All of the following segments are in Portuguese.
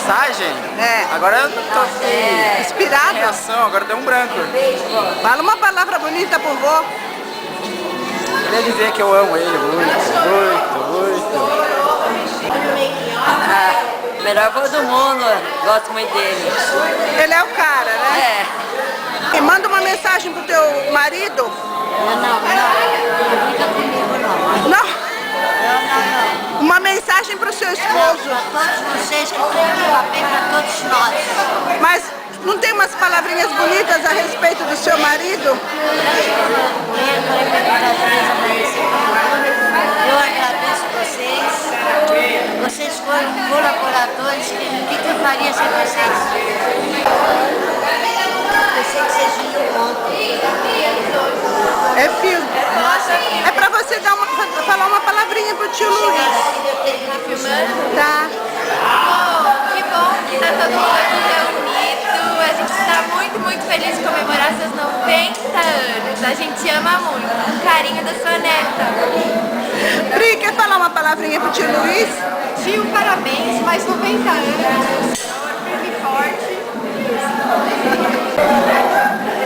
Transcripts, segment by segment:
mensagem? É. Agora eu tô Inspirado? reação, agora deu um branco. Fala uma palavra bonita pro vô. Queria dizer que eu amo ele muito. Melhor vô do mundo, gosto muito dele. Ele é o cara, né? É. E manda uma mensagem pro teu marido. Não fica comigo não. Não? Uma mensagem pro seu esposo. Para todos vocês que têm papel, para todos nós. Mas não tem umas palavrinhas bonitas a respeito do seu marido? Eu agradeço vocês. Vocês foram colaboradores. O que eu faria sem vocês? Pensei que vocês vinham ontem. É filme. Nossa, É pra você falar uma palavrinha pro tio Luiz. tá filmando? Tá. Que bom que tá todo mundo aqui reunido. A gente está muito feliz de comemorar seus 90 anos. A gente ama muito. Um carinho da sua neta. Pri, quer falar uma palavrinha pro tio Luiz? Tio, parabéns, mais 90 anos. Firme e forte.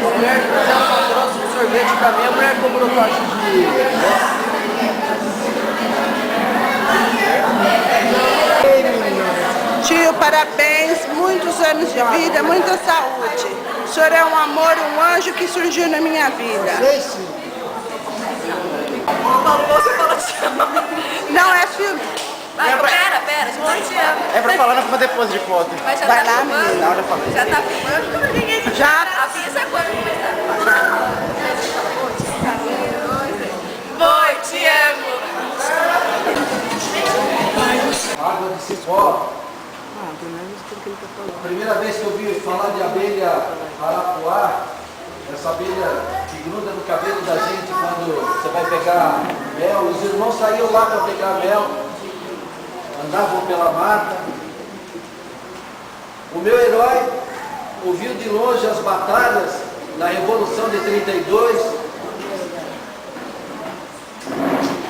A mulher só trouxe um sorvete pra mim, a mulher comprou caixa de... Tio, parabéns, muitos anos de vida, muita saúde. O senhor é um amor, um anjo que surgiu na minha vida. Você falou tchau. Não é filme. Vai, pera, a gente te ama. É pra falar, não pra depois de foto. Mas já Vai tá lá, filmando? menina, olha pra mim. Já tá filmando? Ninguém Já. avisa quando começar. Boi, te amo. Água de cipó. A primeira vez que eu vi falar de abelha arapuá, essa abelha que gruda no cabelo da gente quando você vai pegar mel, os irmãos saíam lá para pegar mel, andavam pela mata. O meu herói ouviu de longe as batalhas na Revolução de 32.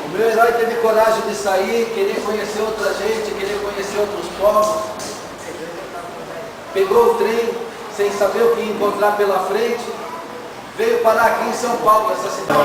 O meu herói teve coragem de sair, querer conhecer outra gente, querer conhecer outros povos. Pegou o trem sem saber o que ia encontrar pela frente. Veio parar aqui em São Paulo, essa cidade.